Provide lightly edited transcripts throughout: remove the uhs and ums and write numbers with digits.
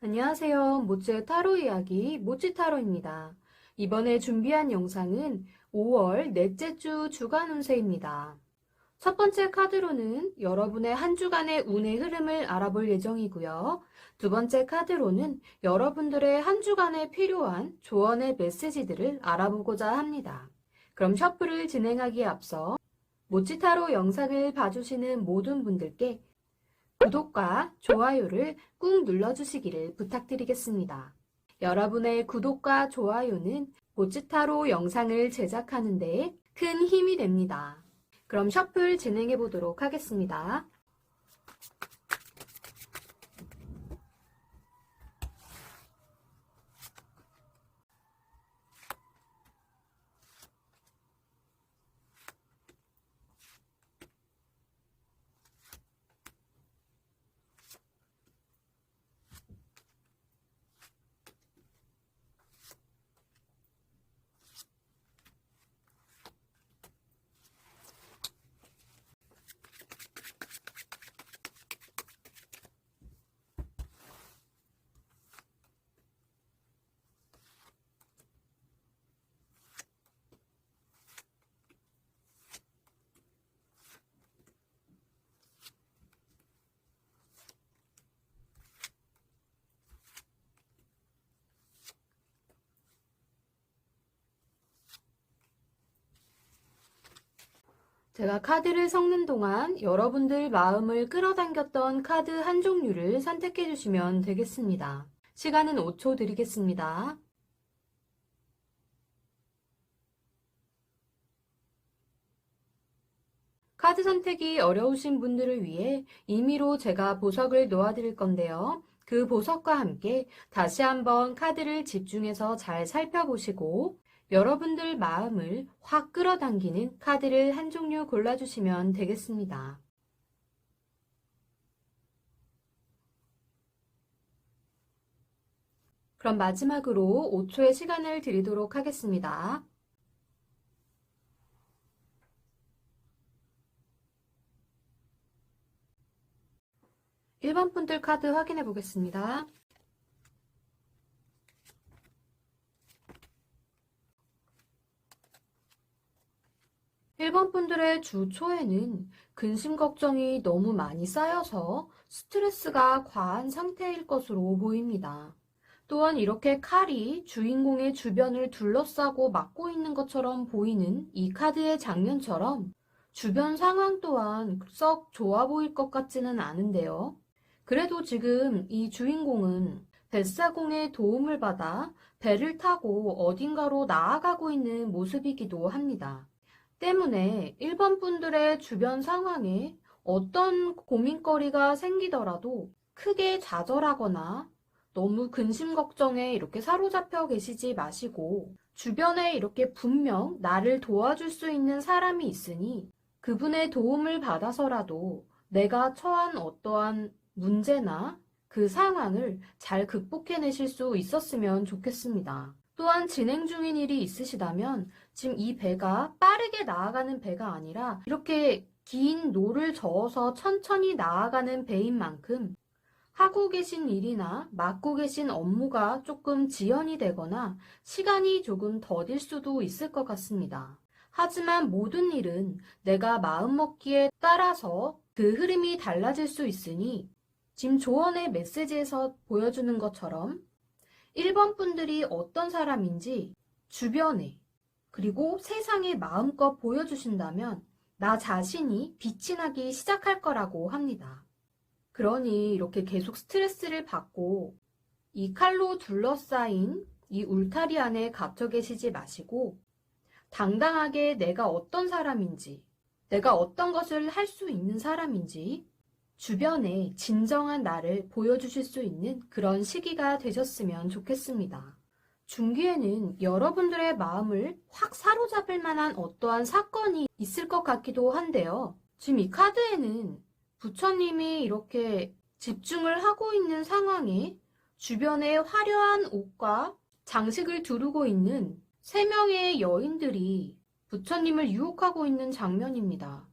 안녕하세요. 모찌의 타로 이야기 모찌타로입니다. 이번에 준비한 영상은 5월 넷째 주 주간 운세입니다. 첫 번째 카드로는 여러분의 한 주간의 운의 흐름을 알아볼 예정이고요. 두 번째 카드로는 여러분들의 한 주간에 필요한 조언의 메시지들을 알아보고자 합니다. 그럼 셔플을 진행하기에 앞서 모찌타로 영상을 봐주시는 모든 분들께 구독과 좋아요를 꾹 눌러주시기를 부탁드리겠습니다. 여러분의 구독과 좋아요는 모찌타로 영상을 제작하는 데 큰 힘이 됩니다. 그럼 셔플 진행해 보도록 하겠습니다. 제가 카드를 섞는 동안 여러분들 마음을 끌어당겼던 카드 한 종류를 선택해 주시면 되겠습니다. 시간은 5초 드리겠습니다. 카드 선택이 어려우신 분들을 위해 임의로 제가 보석을 놓아드릴 건데요. 그 보석과 함께 다시 한번 카드를 집중해서 잘 살펴보시고 여러분들 마음을 확 끌어당기는 카드를 한 종류 골라주시면 되겠습니다. 그럼 마지막으로 5초의 시간을 드리도록 하겠습니다. 1번 분들 카드 확인해 보겠습니다. 1번 분들의 주 초에는 근심 걱정이 너무 많이 쌓여서 스트레스가 과한 상태일 것으로 보입니다. 또한 이렇게 칼이 주인공의 주변을 둘러싸고 막고 있는 것처럼 보이는 이 카드의 장면처럼 주변 상황 또한 썩 좋아 보일 것 같지는 않은데요. 그래도 지금 이 주인공은 뱃사공의 도움을 받아 배를 타고 어딘가로 나아가고 있는 모습이기도 합니다. 때문에 1번 분들의 주변 상황에 어떤 고민거리가 생기더라도 크게 좌절하거나 너무 근심 걱정에 이렇게 사로잡혀 계시지 마시고 주변에 이렇게 분명 나를 도와줄 수 있는 사람이 있으니 그분의 도움을 받아서라도 내가 처한 어떠한 문제나 그 상황을 잘 극복해내실 수 있었으면 좋겠습니다. 또한 진행 중인 일이 있으시다면 지금 이 배가 빠르게 나아가는 배가 아니라 이렇게 긴 노를 저어서 천천히 나아가는 배인 만큼 하고 계신 일이나 맡고 계신 업무가 조금 지연이 되거나 시간이 조금 더딜 수도 있을 것 같습니다. 하지만 모든 일은 내가 마음먹기에 따라서 그 흐름이 달라질 수 있으니 지금 조언의 메시지에서 보여주는 것처럼 1번 분들이 어떤 사람인지 주변에 그리고 세상에 마음껏 보여주신다면 나 자신이 빛이 나기 시작할 거라고 합니다. 그러니 이렇게 계속 스트레스를 받고 이 칼로 둘러싸인 이 울타리 안에 갇혀 계시지 마시고 당당하게 내가 어떤 사람인지, 내가 어떤 것을 할 수 있는 사람인지 주변에 진정한 나를 보여주실 수 있는 그런 시기가 되셨으면 좋겠습니다. 중기에는 여러분들의 마음을 확 사로잡을 만한 어떠한 사건이 있을 것 같기도 한데요. 지금 이 카드에는 부처님이 이렇게 집중을 하고 있는 상황에 주변에 화려한 옷과 장식을 두르고 있는 3명의 여인들이 부처님을 유혹하고 있는 장면입니다.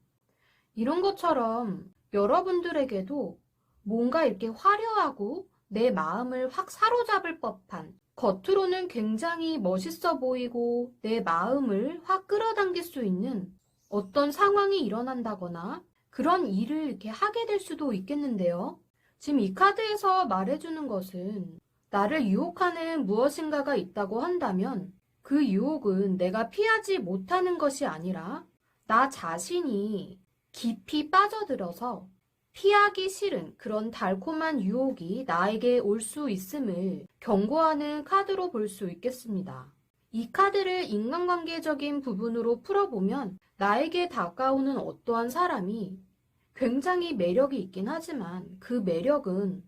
이런 것처럼 여러분들에게도 뭔가 이렇게 화려하고 내 마음을 확 사로잡을 법한, 겉으로는 굉장히 멋있어 보이고 내 마음을 확 끌어당길 수 있는 어떤 상황이 일어난다거나 그런 일을 이렇게 하게 될 수도 있겠는데요. 지금 이 카드에서 말해주는 것은 나를 유혹하는 무엇인가가 있다고 한다면 그 유혹은 내가 피하지 못하는 것이 아니라 나 자신이 깊이 빠져들어서 피하기 싫은 그런 달콤한 유혹이 나에게 올 수 있음을 경고하는 카드로 볼 수 있겠습니다. 이 카드를 인간관계적인 부분으로 풀어보면 나에게 다가오는 어떠한 사람이 굉장히 매력이 있긴 하지만 그 매력은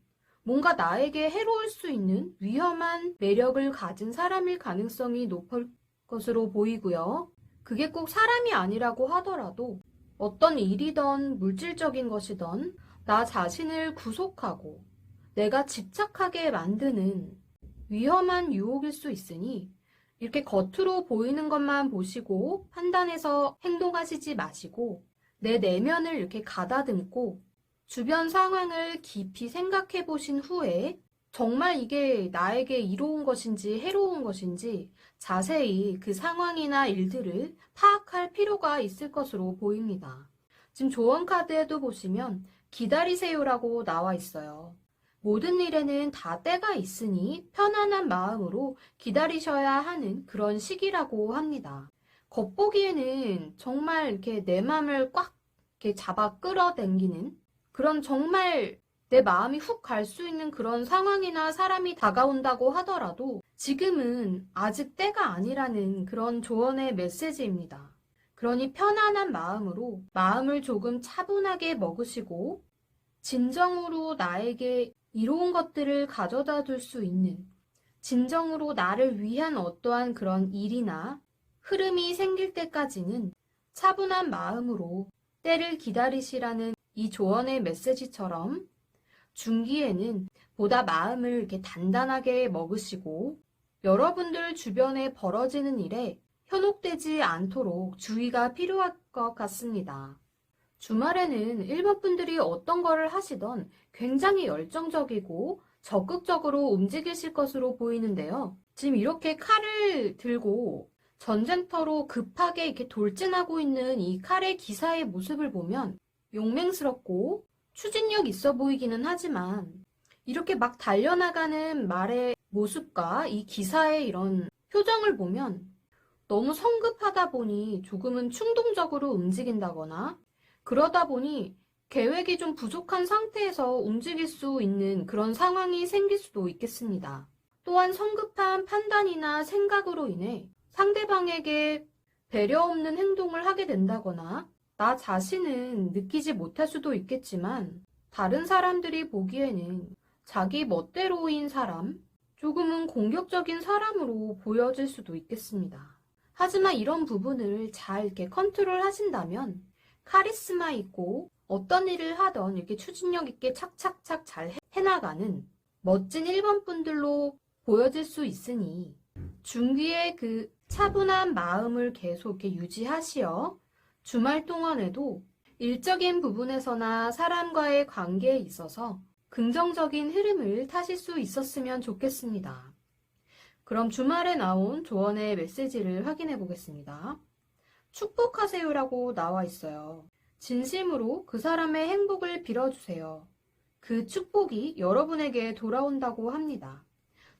뭔가 나에게 해로울 수 있는 위험한 매력을 가진 사람일 가능성이 높을 것으로 보이고요. 그게 꼭 사람이 아니라고 하더라도 어떤 일이든 물질적인 것이든 나 자신을 구속하고 내가 집착하게 만드는 위험한 유혹일 수 있으니 이렇게 겉으로 보이는 것만 보시고 판단해서 행동하시지 마시고 내 내면을 이렇게 가다듬고 주변 상황을 깊이 생각해 보신 후에 정말 이게 나에게 이로운 것인지 해로운 것인지 자세히 그 상황이나 일들을 파악할 필요가 있을 것으로 보입니다. 지금 조언 카드에도 보시면 기다리세요라고 나와 있어요. 모든 일에는 다 때가 있으니 편안한 마음으로 기다리셔야 하는 그런 시기라고 합니다. 겉보기에는 정말 이렇게 내 마음을 꽉 이렇게 잡아 끌어당기는 그런 정말 내 마음이 훅 갈 수 있는 그런 상황이나 사람이 다가온다고 하더라도 지금은 아직 때가 아니라는 그런 조언의 메시지입니다. 그러니 편안한 마음으로 마음을 조금 차분하게 먹으시고 진정으로 나에게 이로운 것들을 가져다 둘 수 있는 진정으로 나를 위한 어떠한 그런 일이나 흐름이 생길 때까지는 차분한 마음으로 때를 기다리시라는 이 조언의 메시지처럼 중기에는 보다 마음을 이렇게 단단하게 먹으시고 여러분들 주변에 벌어지는 일에 현혹되지 않도록 주의가 필요할 것 같습니다. 주말에는 일본 분들이 어떤 거를 하시던 굉장히 열정적이고 적극적으로 움직이실 것으로 보이는데요. 지금 이렇게 칼을 들고 전쟁터로 급하게 이렇게 돌진하고 있는 이 칼의 기사의 모습을 보면 용맹스럽고 추진력 있어 보이기는 하지만 이렇게 막 달려나가는 말의 모습과 이 기사의 이런 표정을 보면 너무 성급하다 보니 조금은 충동적으로 움직인다거나 그러다 보니 계획이 좀 부족한 상태에서 움직일 수 있는 그런 상황이 생길 수도 있겠습니다. 또한 성급한 판단이나 생각으로 인해 상대방에게 배려 없는 행동을 하게 된다거나 나 자신은 느끼지 못할 수도 있겠지만 다른 사람들이 보기에는 자기 멋대로인 사람, 조금은 공격적인 사람으로 보여질 수도 있겠습니다. 하지만 이런 부분을 잘 이렇게 컨트롤 하신다면 카리스마 있고 어떤 일을 하던 이렇게 추진력 있게 착착착 잘 해나가는 멋진 1번 분들로 보여질 수 있으니 중기의 그 차분한 마음을 계속 이렇게 유지하시어 주말 동안에도 일적인 부분에서나 사람과의 관계에 있어서 긍정적인 흐름을 타실 수 있었으면 좋겠습니다. 그럼 주말에 나온 조언의 메시지를 확인해 보겠습니다. 축복하세요라고 나와 있어요. 진심으로 그 사람의 행복을 빌어주세요. 그 축복이 여러분에게 돌아온다고 합니다.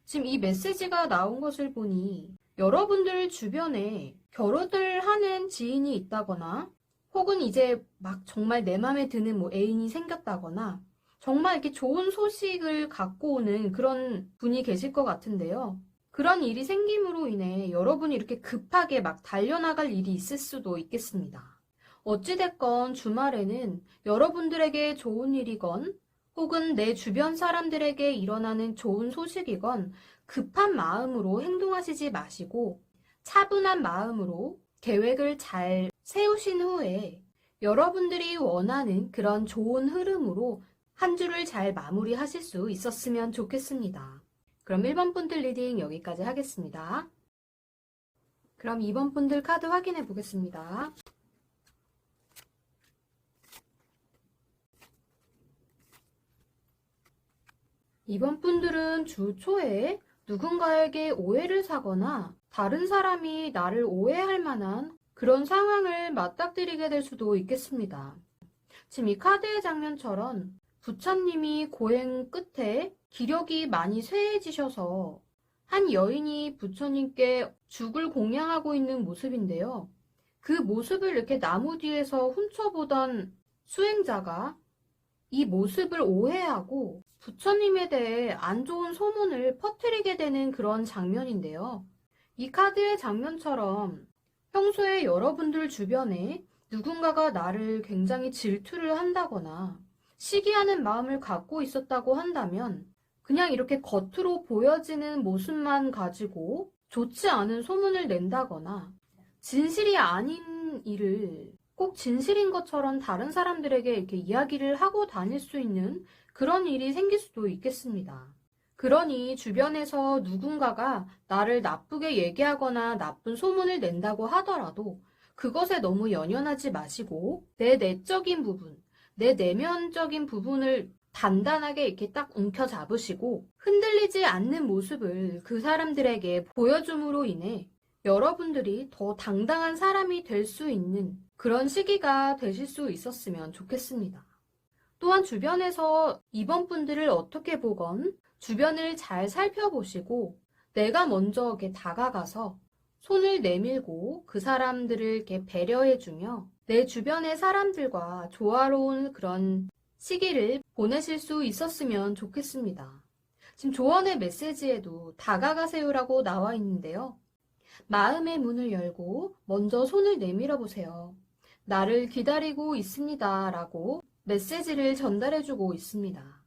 지금 이 메시지가 나온 것을 보니 여러분들 주변에 결혼을 하는 지인이 있다거나 혹은 이제 막 정말 내 맘에 드는 애인이 생겼다거나 정말 이렇게 좋은 소식을 갖고 오는 그런 분이 계실 것 같은데요. 그런 일이 생김으로 인해 여러분이 이렇게 급하게 막 달려나갈 일이 있을 수도 있겠습니다. 어찌됐건 주말에는 여러분들에게 좋은 일이건 혹은 내 주변 사람들에게 일어나는 좋은 소식이건 급한 마음으로 행동하시지 마시고 차분한 마음으로 계획을 잘 세우신 후에 여러분들이 원하는 그런 좋은 흐름으로 한 주를 잘 마무리하실 수 있었으면 좋겠습니다. 그럼 1번 분들 리딩 여기까지 하겠습니다. 그럼 2번 분들 카드 확인해 보겠습니다. 이번 분들은 주 초에 누군가에게 오해를 사거나 다른 사람이 나를 오해할 만한 그런 상황을 맞닥뜨리게 될 수도 있겠습니다. 지금 이 카드의 장면처럼 부처님이 고행 끝에 기력이 많이 쇠해지셔서 한 여인이 부처님께 죽을 공양하고 있는 모습인데요. 그 모습을 이렇게 나무 뒤에서 훔쳐보던 수행자가 이 모습을 오해하고 부처님에 대해 안 좋은 소문을 퍼뜨리게 되는 그런 장면인데요. 이 카드의 장면처럼 평소에 여러분들 주변에 누군가가 나를 굉장히 질투를 한다거나 시기하는 마음을 갖고 있었다고 한다면 그냥 이렇게 겉으로 보여지는 모습만 가지고 좋지 않은 소문을 낸다거나 진실이 아닌 일을 꼭 진실인 것처럼 다른 사람들에게 이렇게 이야기를 하고 다닐 수 있는 그런 일이 생길 수도 있겠습니다. 그러니 주변에서 누군가가 나를 나쁘게 얘기하거나 나쁜 소문을 낸다고 하더라도 그것에 너무 연연하지 마시고 내 내적인 부분, 내 내면적인 부분을 단단하게 이렇게 딱 움켜잡으시고 흔들리지 않는 모습을 그 사람들에게 보여줌으로 인해 여러분들이 더 당당한 사람이 될 수 있는 그런 시기가 되실 수 있었으면 좋겠습니다. 또한 주변에서 이번 분들을 어떻게 보건 주변을 잘 살펴보시고 내가 먼저 이렇게 다가가서 손을 내밀고 그 사람들을 이렇게 배려해주며 내 주변의 사람들과 조화로운 그런 시기를 보내실 수 있었으면 좋겠습니다. 지금 조언의 메시지에도 다가가세요라고 나와 있는데요. 마음의 문을 열고 먼저 손을 내밀어 보세요. 나를 기다리고 있습니다. 라고 메시지를 전달해주고 있습니다.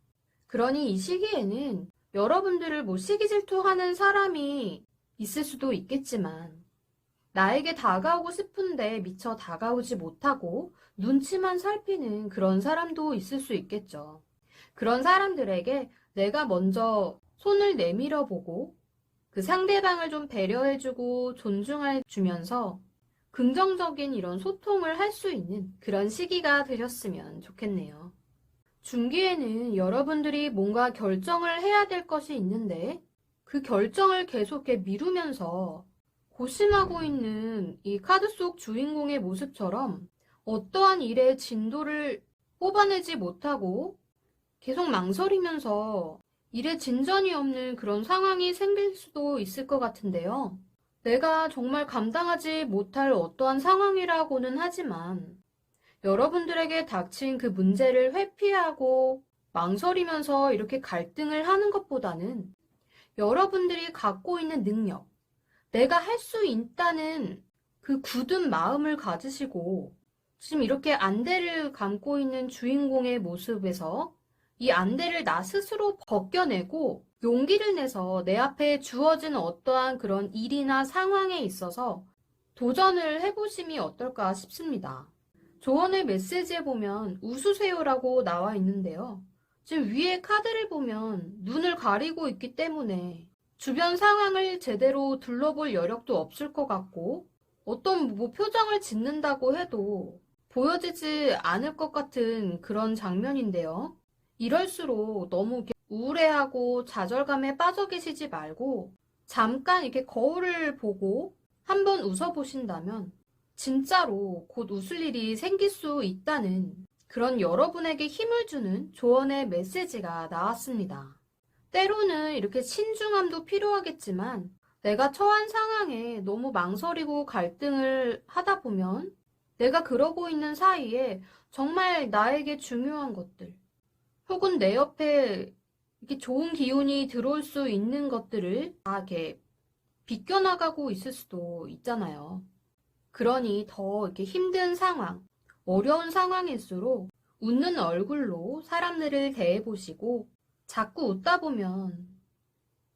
그러니 이 시기에는 여러분들을 시기 질투하는 사람이 있을 수도 있겠지만 나에게 다가오고 싶은데 미처 다가오지 못하고 눈치만 살피는 그런 사람도 있을 수 있겠죠. 그런 사람들에게 내가 먼저 손을 내밀어 보고 그 상대방을 좀 배려해주고 존중해주면서 긍정적인 이런 소통을 할 수 있는 그런 시기가 되셨으면 좋겠네요. 중기에는 여러분들이 뭔가 결정을 해야 될 것이 있는데 그 결정을 계속 미루면서 고심하고 있는 이 카드 속 주인공의 모습처럼 어떠한 일의 진도를 뽑아내지 못하고 계속 망설이면서 일에 진전이 없는 그런 상황이 생길 수도 있을 것 같은데요. 내가 정말 감당하지 못할 어떠한 상황이라고는 하지만 여러분들에게 닥친 그 문제를 회피하고 망설이면서 이렇게 갈등을 하는 것보다는 여러분들이 갖고 있는 능력, 내가 할 수 있다는 그 굳은 마음을 가지시고 지금 이렇게 안대를 감고 있는 주인공의 모습에서 이 안대를 나 스스로 벗겨내고 용기를 내서 내 앞에 주어진 어떠한 그런 일이나 상황에 있어서 도전을 해보심이 어떨까 싶습니다. 조언의 메시지에 보면 웃으세요라고 나와 있는데요. 지금 위에 카드를 보면 눈을 가리고 있기 때문에 주변 상황을 제대로 둘러볼 여력도 없을 것 같고 어떤 표정을 짓는다고 해도 보여지지 않을 것 같은 그런 장면인데요. 이럴수록 너무 이렇게 우울해하고 좌절감에 빠져 계시지 말고 잠깐 이렇게 거울을 보고 한번 웃어보신다면 진짜로 곧 웃을 일이 생길 수 있다는 그런 여러분에게 힘을 주는 조언의 메시지가 나왔습니다. 때로는 이렇게 신중함도 필요하겠지만 내가 처한 상황에 너무 망설이고 갈등을 하다 보면 내가 그러고 있는 사이에 정말 나에게 중요한 것들 혹은 내 옆에 이렇게 좋은 기운이 들어올 수 있는 것들을 다 이렇게 비껴나가고 있을 수도 있잖아요. 그러니 더 이렇게 힘든 상황, 어려운 상황일수록 웃는 얼굴로 사람들을 대해보시고 자꾸 웃다 보면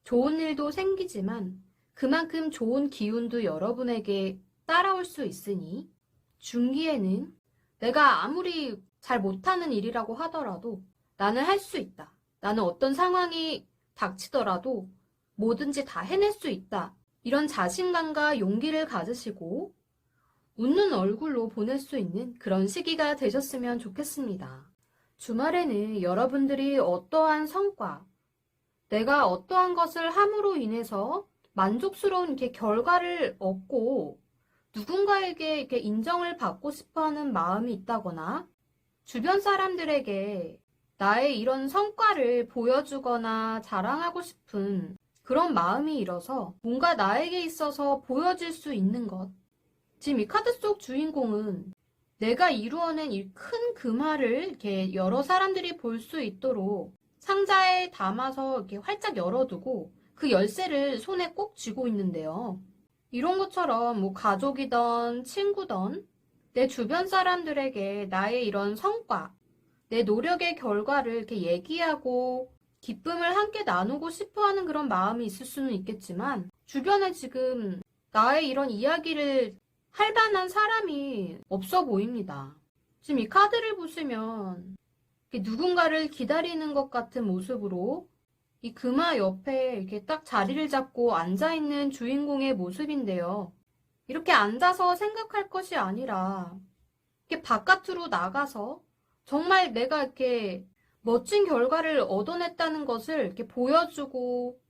좋은 일도 생기지만 그만큼 좋은 기운도 여러분에게 따라올 수 있으니 중기에는 내가 아무리 잘 못하는 일이라고 하더라도 나는 할 수 있다. 나는 어떤 상황이 닥치더라도 뭐든지 다 해낼 수 있다. 이런 자신감과 용기를 가지시고 웃는 얼굴로 보낼 수 있는 그런 시기가 되셨으면 좋겠습니다. 주말에는 여러분들이 어떠한 성과 내가 어떠한 것을 함으로 인해서 만족스러운 이렇게 결과를 얻고 누군가에게 이렇게 인정을 받고 싶어 하는 마음이 있다거나 주변 사람들에게 나의 이런 성과를 보여주거나 자랑하고 싶은 그런 마음이 일어서 뭔가 나에게 있어서 보여질 수 있는 것. 지금 이 카드 속 주인공은 내가 이루어낸 이 큰 금화를 이렇게 여러 사람들이 볼 수 있도록 상자에 담아서 이렇게 활짝 열어두고 그 열쇠를 손에 꼭 쥐고 있는데요. 이런 것처럼 뭐 가족이던 친구던 내 주변 사람들에게 나의 이런 성과, 내 노력의 결과를 이렇게 얘기하고 기쁨을 함께 나누고 싶어 하는 그런 마음이 있을 수는 있겠지만 주변에 지금 나의 이런 이야기를 할 만한 사람이 없어 보입니다. 지금 이 카드를 보시면 누군가를 기다리는 것 같은 모습으로 이 금화 옆에 이렇게 딱 자리를 잡고 앉아있는 주인공의 모습인데요. 이렇게 앉아서 생각할 것이 아니라 이렇게 바깥으로 나가서 정말 내가 이렇게 멋진 결과를 얻어냈다는 것을 이렇게 보여주고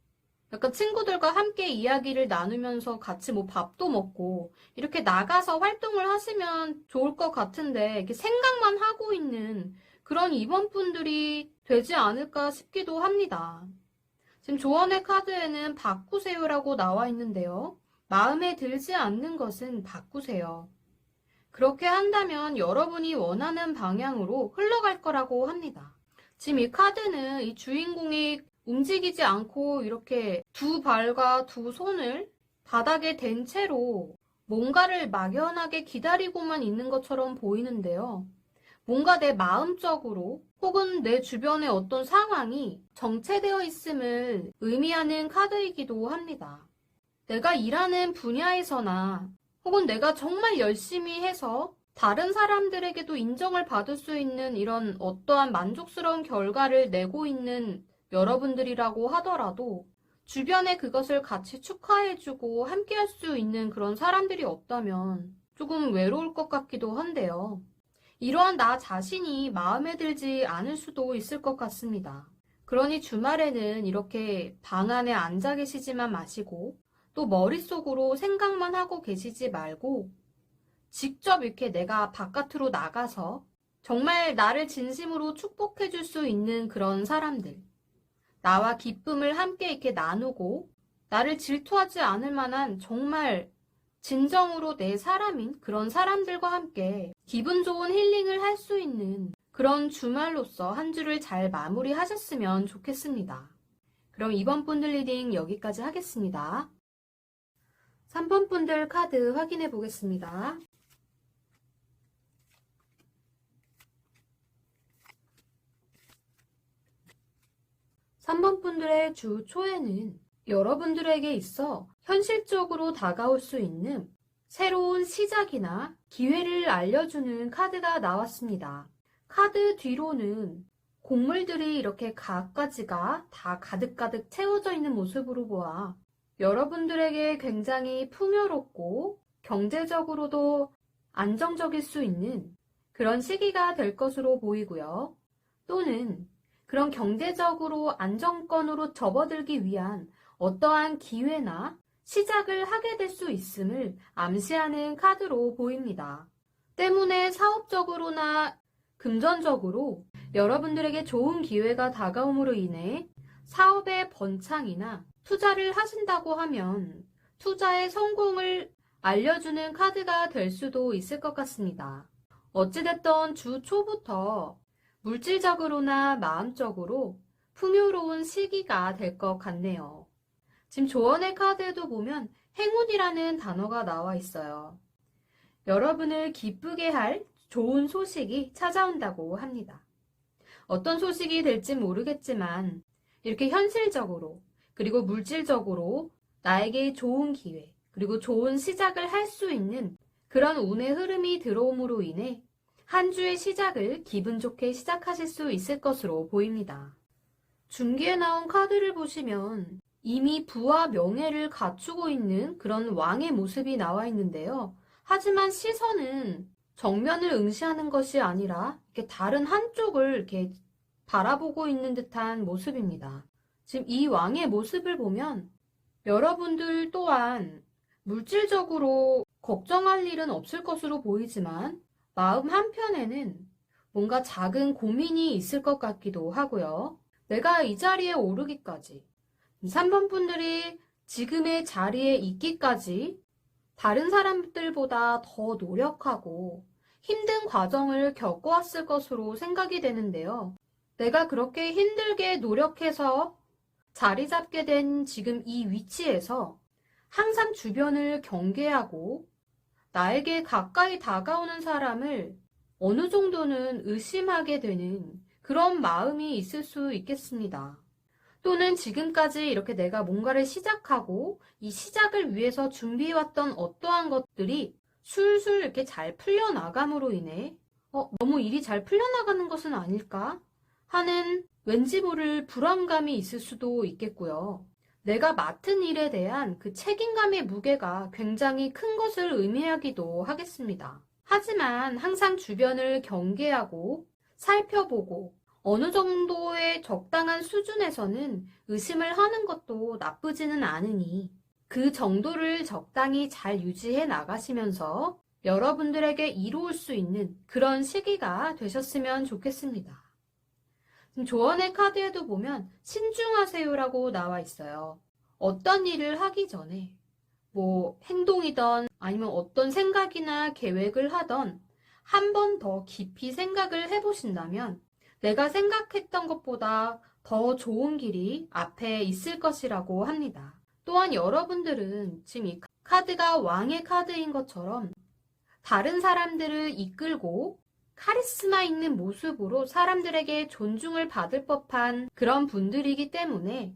약간 친구들과 함께 이야기를 나누면서 같이 뭐 밥도 먹고 이렇게 나가서 활동을 하시면 좋을 것 같은데 이렇게 생각만 하고 있는 그런 이번분들이 되지 않을까 싶기도 합니다. 지금 조언의 카드에는 바꾸세요라고 나와 있는데요. 마음에 들지 않는 것은 바꾸세요. 그렇게 한다면 여러분이 원하는 방향으로 흘러갈 거라고 합니다. 지금 이 카드는 이 주인공이 움직이지 않고 이렇게 두 발과 두 손을 바닥에 댄 채로 뭔가를 막연하게 기다리고만 있는 것처럼 보이는데요. 뭔가 내 마음적으로 혹은 내 주변의 어떤 상황이 정체되어 있음을 의미하는 카드이기도 합니다. 내가 일하는 분야에서나 혹은 내가 정말 열심히 해서 다른 사람들에게도 인정을 받을 수 있는 이런 어떠한 만족스러운 결과를 내고 있는 여러분들이라고 하더라도 주변에 그것을 같이 축하해주고 함께 할 수 있는 그런 사람들이 없다면 조금 외로울 것 같기도 한데요. 이러한 나 자신이 마음에 들지 않을 수도 있을 것 같습니다. 그러니 주말에는 이렇게 방 안에 앉아 계시지만 마시고 또 머릿속으로 생각만 하고 계시지 말고 직접 이렇게 내가 바깥으로 나가서 정말 나를 진심으로 축복해 줄 수 있는 그런 사람들, 나와 기쁨을 함께 이렇게 나누고 나를 질투하지 않을 만한 정말 진정으로 내 사람인 그런 사람들과 함께 기분 좋은 힐링을 할 수 있는 그런 주말로서 한 주를 잘 마무리하셨으면 좋겠습니다. 그럼 이번 분들 리딩 여기까지 하겠습니다. 3번 분들 카드 확인해 보겠습니다. 3번 분들의 주 초에는 여러분들에게 있어 현실적으로 다가올 수 있는 새로운 시작이나 기회를 알려주는 카드가 나왔습니다. 카드 뒤로는 곡물들이 이렇게 갖가지가 다 가득가득 채워져 있는 모습으로 보아 여러분들에게 굉장히 풍요롭고 경제적으로도 안정적일 수 있는 그런 시기가 될 것으로 보이고요. 또는 그런 경제적으로 안정권으로 접어들기 위한 어떠한 기회나 시작을 하게 될 수 있음을 암시하는 카드로 보입니다. 때문에 사업적으로나 금전적으로 여러분들에게 좋은 기회가 다가옴으로 인해 사업의 번창이나 투자를 하신다고 하면 투자의 성공을 알려주는 카드가 될 수도 있을 것 같습니다. 어찌됐든 주 초부터 물질적으로나 마음적으로 풍요로운 시기가 될 것 같네요. 지금 조언의 카드에도 보면 행운이라는 단어가 나와 있어요. 여러분을 기쁘게 할 좋은 소식이 찾아온다고 합니다. 어떤 소식이 될지 모르겠지만 이렇게 현실적으로 그리고 물질적으로 나에게 좋은 기회 그리고 좋은 시작을 할 수 있는 그런 운의 흐름이 들어옴으로 인해 한 주의 시작을 기분 좋게 시작하실 수 있을 것으로 보입니다. 중기에 나온 카드를 보시면 이미 부와 명예를 갖추고 있는 그런 왕의 모습이 나와 있는데요. 하지만 시선은 정면을 응시하는 것이 아니라 이렇게 다른 한쪽을 이렇게 바라보고 있는 듯한 모습입니다. 지금 이 왕의 모습을 보면 여러분들 또한 물질적으로 걱정할 일은 없을 것으로 보이지만 마음 한편에는 뭔가 작은 고민이 있을 것 같기도 하고요. 내가 이 자리에 오르기까지, 3번 분들이 지금의 자리에 있기까지 다른 사람들보다 더 노력하고 힘든 과정을 겪어왔을 것으로 생각이 되는데요. 내가 그렇게 힘들게 노력해서 자리 잡게 된 지금 이 위치에서 항상 주변을 경계하고 나에게 가까이 다가오는 사람을 어느 정도는 의심하게 되는 그런 마음이 있을 수 있겠습니다. 또는 지금까지 이렇게 내가 뭔가를 시작하고 이 시작을 위해서 준비해왔던 어떠한 것들이 술술 이렇게 잘 풀려나감으로 인해 너무 일이 잘 풀려나가는 것은 아닐까 하는 왠지 모를 불안감이 있을 수도 있겠고요. 내가 맡은 일에 대한 그 책임감의 무게가 굉장히 큰 것을 의미하기도 하겠습니다. 하지만 항상 주변을 경계하고 살펴보고 어느 정도의 적당한 수준에서는 의심을 하는 것도 나쁘지는 않으니 그 정도를 적당히 잘 유지해 나가시면서 여러분들에게 이로울 수 있는 그런 시기가 되셨으면 좋겠습니다. 조언의 카드에도 보면 신중하세요라고 나와 있어요. 어떤 일을 하기 전에 행동이든 아니면 어떤 생각이나 계획을 하던 한 번 더 깊이 생각을 해보신다면 내가 생각했던 것보다 더 좋은 길이 앞에 있을 것이라고 합니다. 또한 여러분들은 지금 이 카드가 왕의 카드인 것처럼 다른 사람들을 이끌고 카리스마 있는 모습으로 사람들에게 존중을 받을 법한 그런 분들이기 때문에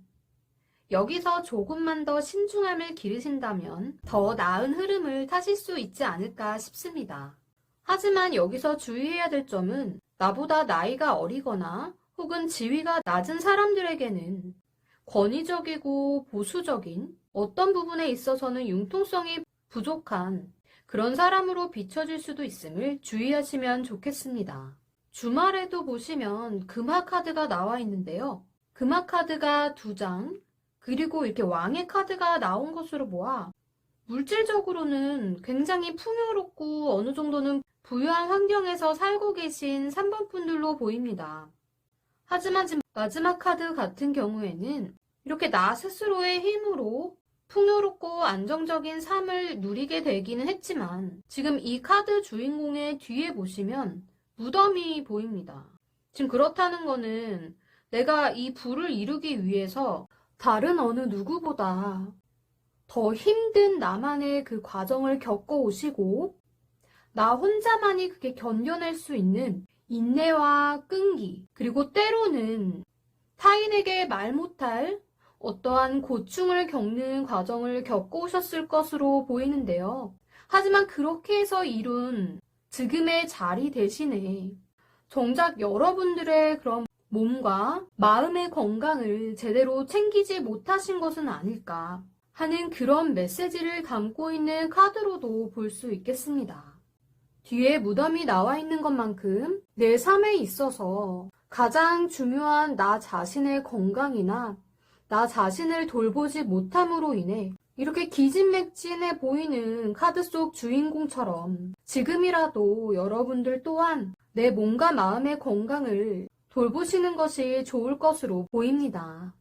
여기서 조금만 더 신중함을 기르신다면 더 나은 흐름을 타실 수 있지 않을까 싶습니다. 하지만 여기서 주의해야 될 점은 나보다 나이가 어리거나 혹은 지위가 낮은 사람들에게는 권위적이고 보수적인 어떤 부분에 있어서는 융통성이 부족한 그런 사람으로 비춰질 수도 있음을 주의하시면 좋겠습니다. 주말에도 보시면 금화 카드가 나와 있는데요. 금화 카드가 2장, 그리고 이렇게 왕의 카드가 나온 것으로 보아 물질적으로는 굉장히 풍요롭고 어느 정도는 부유한 환경에서 살고 계신 3번 분들로 보입니다. 하지만 지금 마지막 카드 같은 경우에는 이렇게 나 스스로의 힘으로 풍요롭고 안정적인 삶을 누리게 되기는 했지만 지금 이 카드 주인공의 뒤에 보시면 무덤이 보입니다. 지금 그렇다는 거는 내가 이 부를 이루기 위해서 다른 어느 누구보다 더 힘든 나만의 그 과정을 겪어오시고 나 혼자만이 그게 견뎌낼 수 있는 인내와 끈기, 그리고 때로는 타인에게 말 못할 어떠한 고충을 겪는 과정을 겪어오셨을 것으로 보이는데요. 하지만 그렇게 해서 이룬 지금의 자리 대신에 정작 여러분들의 그런 몸과 마음의 건강을 제대로 챙기지 못하신 것은 아닐까 하는 그런 메시지를 담고 있는 카드로도 볼 수 있겠습니다. 뒤에 무덤이 나와 있는 것만큼 내 삶에 있어서 가장 중요한 나 자신의 건강이나 나 자신을 돌보지 못함으로 인해 이렇게 기진맥진해 보이는 카드 속 주인공처럼 지금이라도 여러분들 또한 내 몸과 마음의 건강을 돌보시는 것이 좋을 것으로 보입니다.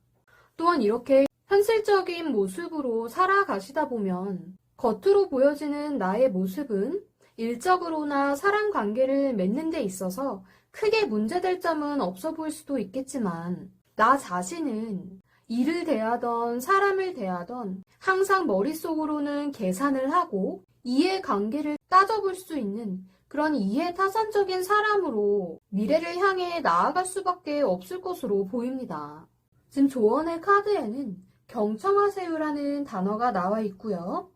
또한 이렇게 현실적인 모습으로 살아가시다 보면 겉으로 보여지는 나의 모습은 일적으로나 사람 관계를 맺는 데 있어서 크게 문제될 점은 없어 보일 수도 있겠지만 나 자신은 일을 대하던 사람을 대하던 항상 머릿속으로는 계산을 하고 이해관계를 따져볼 수 있는 그런 이해타산적인 사람으로 미래를 향해 나아갈 수밖에 없을 것으로 보입니다. 지금 조언의 카드에는 경청하세요라는 단어가 나와 있고요.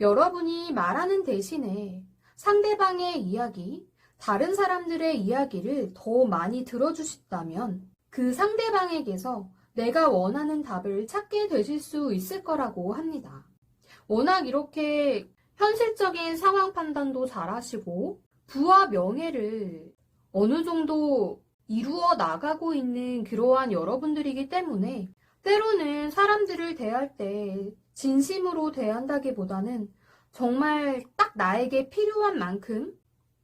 여러분이 말하는 대신에 상대방의 이야기, 다른 사람들의 이야기를 더 많이 들어주신다면 그 상대방에게서 내가 원하는 답을 찾게 되실 수 있을 거라고 합니다. 워낙 이렇게 현실적인 상황 판단도 잘하시고 부와 명예를 어느 정도 이루어 나가고 있는 그러한 여러분들이기 때문에 때로는 사람들을 대할 때 진심으로 대한다기보다는 정말 딱 나에게 필요한 만큼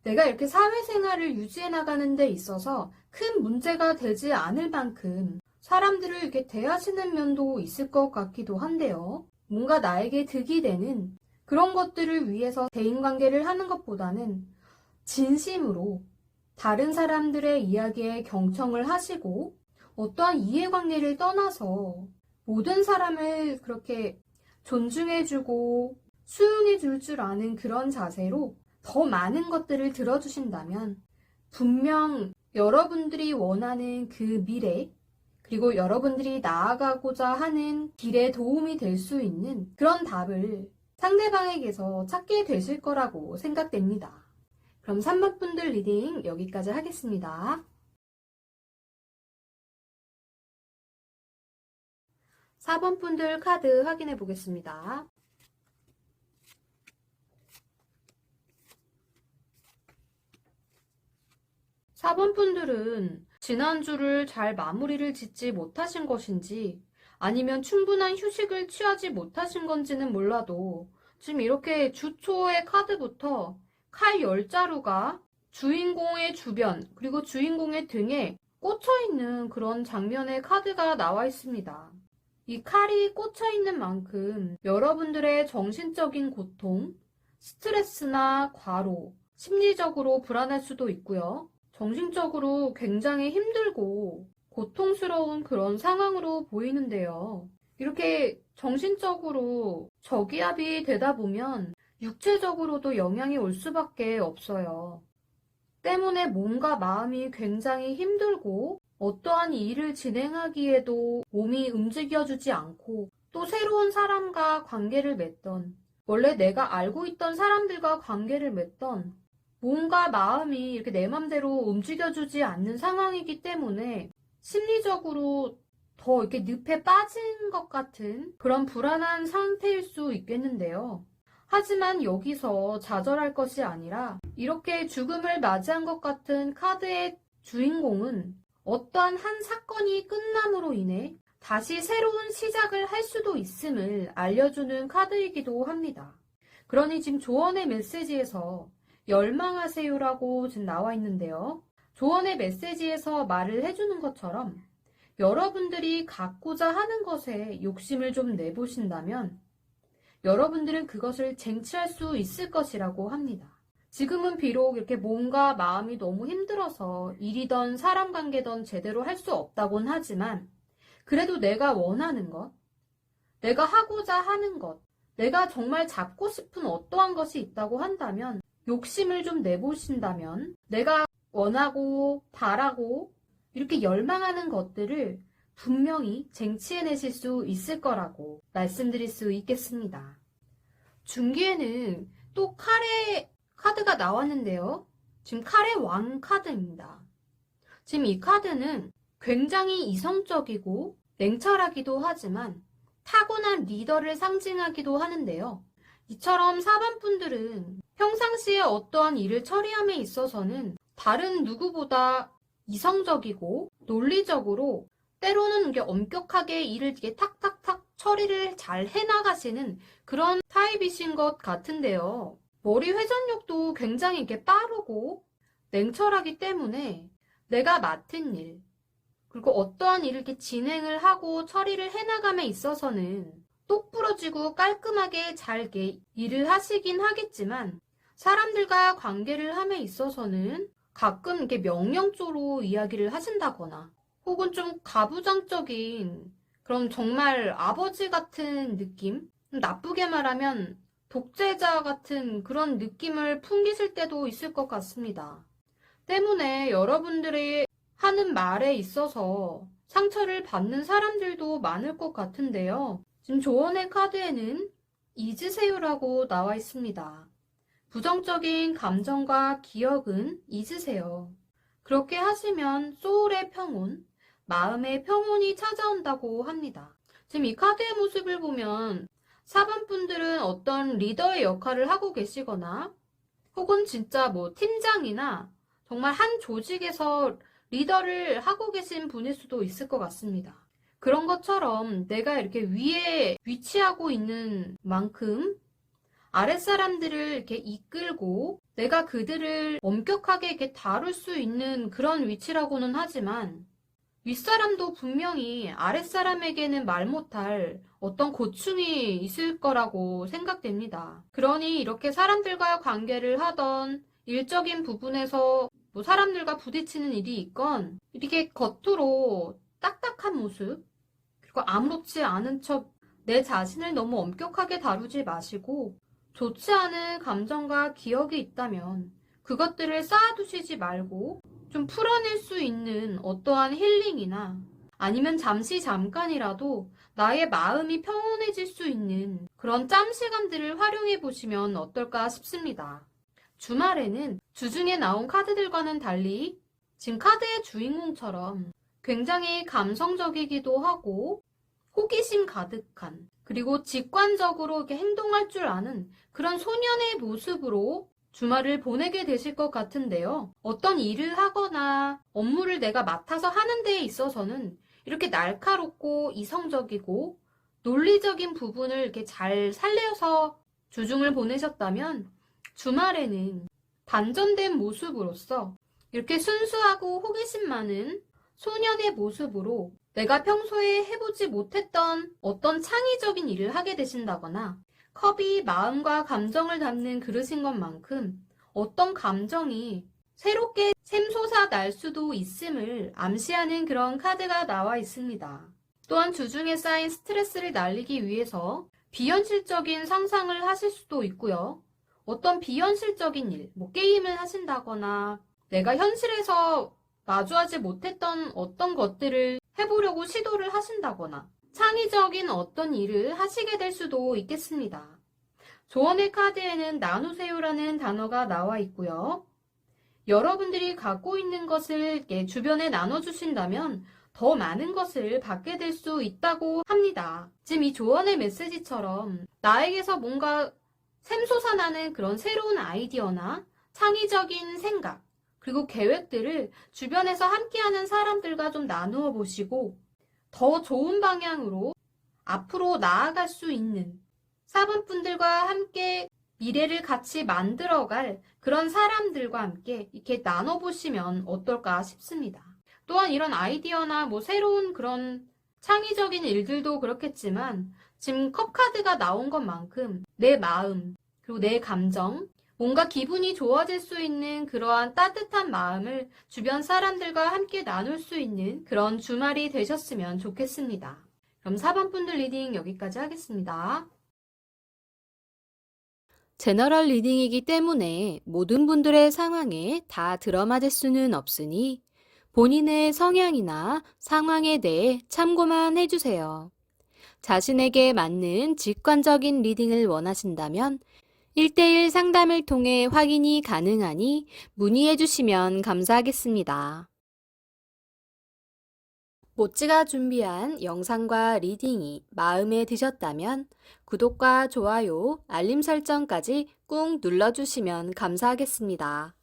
내가 이렇게 사회생활을 유지해 나가는 데 있어서 큰 문제가 되지 않을 만큼 사람들을 이렇게 대하시는 면도 있을 것 같기도 한데요. 뭔가 나에게 득이 되는 그런 것들을 위해서 대인관계를 하는 것보다는 진심으로 다른 사람들의 이야기에 경청을 하시고 어떠한 이해관계를 떠나서 모든 사람을 그렇게 존중해주고 수용해줄 줄 아는 그런 자세로 더 많은 것들을 들어주신다면 분명 여러분들이 원하는 그 미래 그리고 여러분들이 나아가고자 하는 길에 도움이 될 수 있는 그런 답을 상대방에게서 찾게 되실 거라고 생각됩니다. 그럼 3번 분들 리딩 여기까지 하겠습니다. 4번 분들 카드 확인해 보겠습니다. 4번 분들은 지난주를 잘 마무리를 짓지 못하신 것인지 아니면 충분한 휴식을 취하지 못하신 건지는 몰라도 지금 이렇게 주초의 카드부터 칼 10자루가 주인공의 주변 그리고 주인공의 등에 꽂혀있는 그런 장면의 카드가 나와 있습니다. 이 칼이 꽂혀있는 만큼 여러분들의 정신적인 고통, 스트레스나 과로, 심리적으로 불안할 수도 있고요. 정신적으로 굉장히 힘들고 고통스러운 그런 상황으로 보이는데요. 이렇게 정신적으로 저기압이 되다 보면 육체적으로도 영향이 올 수밖에 없어요. 때문에 몸과 마음이 굉장히 힘들고 어떠한 일을 진행하기에도 몸이 움직여주지 않고 또 새로운 사람과 관계를 맺던 원래 내가 알고 있던 사람들과 관계를 맺던 몸과 마음이 이렇게 내 맘대로 움직여주지 않는 상황이기 때문에 심리적으로 더 이렇게 늪에 빠진 것 같은 그런 불안한 상태일 수 있겠는데요. 하지만 여기서 좌절할 것이 아니라 이렇게 죽음을 맞이한 것 같은 카드의 주인공은 어떠한 한 사건이 끝남으로 인해 다시 새로운 시작을 할 수도 있음을 알려주는 카드이기도 합니다. 그러니 지금 조언의 메시지에서 열망하세요라고 지금 나와 있는데요. 조언의 메시지에서 말을 해주는 것처럼 여러분들이 갖고자 하는 것에 욕심을 좀 내보신다면 여러분들은 그것을 쟁취할 수 있을 것이라고 합니다. 지금은 비록 이렇게 몸과 마음이 너무 힘들어서 일이든 사람 관계든 제대로 할 수 없다곤 하지만 그래도 내가 원하는 것, 내가 하고자 하는 것, 내가 정말 잡고 싶은 어떠한 것이 있다고 한다면 욕심을 좀 내보신다면 내가 원하고 바라고 이렇게 열망하는 것들을 분명히 쟁취해내실 수 있을 거라고 말씀드릴 수 있겠습니다. 중기에는 또 칼의 카드가 나왔는데요. 지금 칼의 왕 카드입니다. 지금 이 카드는 굉장히 이성적이고 냉철하기도 하지만 타고난 리더를 상징하기도 하는데요. 이처럼 4번 분들은 평상시에 어떠한 일을 처리함에 있어서는 다른 누구보다 이성적이고 논리적으로 때로는 이게 엄격하게 일을 이렇게 탁탁탁 처리를 잘 해나가시는 그런 타입이신 것 같은데요. 머리 회전력도 굉장히 이렇게 빠르고 냉철하기 때문에 내가 맡은 일, 그리고 어떠한 일을 이렇게 진행을 하고 처리를 해나감에 있어서는 똑부러지고 깔끔하게 잘 이렇게 일을 하시긴 하겠지만 사람들과 관계를 함에 있어서는 가끔 이렇게 명령조로 이야기를 하신다거나 혹은 좀 가부장적인 그런 정말 아버지 같은 느낌? 나쁘게 말하면 독재자 같은 그런 느낌을 풍기실 때도 있을 것 같습니다. 때문에 여러분들이 하는 말에 있어서 상처를 받는 사람들도 많을 것 같은데요. 지금 조언의 카드에는 잊으세요라고 나와 있습니다. 부정적인 감정과 기억은 잊으세요. 그렇게 하시면 소울의 평온, 마음의 평온이 찾아온다고 합니다. 지금 이 카드의 모습을 보면 4번 분들은 어떤 리더의 역할을 하고 계시거나 혹은 진짜 뭐 팀장이나 정말 한 조직에서 리더를 하고 계신 분일 수도 있을 것 같습니다. 그런 것처럼 내가 이렇게 위에 위치하고 있는 만큼 아랫사람들을 이렇게 이끌고 내가 그들을 엄격하게 이렇게 다룰 수 있는 그런 위치라고는 하지만 윗사람도 분명히 아랫사람에게는 말 못할 어떤 고충이 있을 거라고 생각됩니다. 그러니 이렇게 사람들과 관계를 하던 일적인 부분에서 뭐 사람들과 부딪히는 일이 있건 이렇게 겉으로 딱딱한 모습 그리고 아무렇지 않은 척 내 자신을 너무 엄격하게 다루지 마시고 좋지 않은 감정과 기억이 있다면 그것들을 쌓아두시지 말고 좀 풀어낼 수 있는 어떠한 힐링이나 아니면 잠깐이라도 나의 마음이 평온해질 수 있는 그런 짬 시간들을 활용해 보시면 어떨까 싶습니다. 주말에는 주중에 나온 카드들과는 달리 지금 카드의 주인공처럼 굉장히 감성적이기도 하고 호기심 가득한 그리고 직관적으로 이렇게 행동할 줄 아는 그런 소년의 모습으로 주말을 보내게 되실 것 같은데요. 어떤 일을 하거나 업무를 내가 맡아서 하는 데에 있어서는 이렇게 날카롭고 이성적이고 논리적인 부분을 이렇게 잘 살려서 주중을 보내셨다면 주말에는 반전된 모습으로서 이렇게 순수하고 호기심 많은 소년의 모습으로 내가 평소에 해보지 못했던 어떤 창의적인 일을 하게 되신다거나 컵이 마음과 감정을 담는 그릇인 것만큼 어떤 감정이 새롭게 샘솟아 날 수도 있음을 암시하는 그런 카드가 나와 있습니다. 또한 주중에 쌓인 스트레스를 날리기 위해서 비현실적인 상상을 하실 수도 있고요. 어떤 비현실적인 일, 게임을 하신다거나 내가 현실에서 마주하지 못했던 어떤 것들을 해보려고 시도를 하신다거나 창의적인 어떤 일을 하시게 될 수도 있겠습니다. 조언의 카드에는 나누세요라는 단어가 나와 있고요. 여러분들이 갖고 있는 것을 주변에 나눠주신다면 더 많은 것을 받게 될 수 있다고 합니다. 지금 이 조언의 메시지처럼 나에게서 뭔가 샘솟아나는 그런 새로운 아이디어나 창의적인 생각 그리고 계획들을 주변에서 함께하는 사람들과 좀 나누어 보시고 더 좋은 방향으로 앞으로 나아갈 수 있는 사분분들과 함께 미래를 같이 만들어갈 그런 사람들과 함께 이렇게 나눠보시면 어떨까 싶습니다. 또한 이런 아이디어나 새로운 그런 창의적인 일들도 그렇겠지만 지금 컵카드가 나온 것만큼 내 마음 그리고 내 감정 뭔가 기분이 좋아질 수 있는 그러한 따뜻한 마음을 주변 사람들과 함께 나눌 수 있는 그런 주말이 되셨으면 좋겠습니다. 그럼 4번 분들 리딩 여기까지 하겠습니다. 제너럴 리딩이기 때문에 모든 분들의 상황에 다 들어맞을 수는 없으니 본인의 성향이나 상황에 대해 참고만 해주세요. 자신에게 맞는 직관적인 리딩을 원하신다면 1대1 상담을 통해 확인이 가능하니 문의해 주시면 감사하겠습니다. 모찌가 준비한 영상과 리딩이 마음에 드셨다면 구독과 좋아요, 알림 설정까지 꾹 눌러주시면 감사하겠습니다.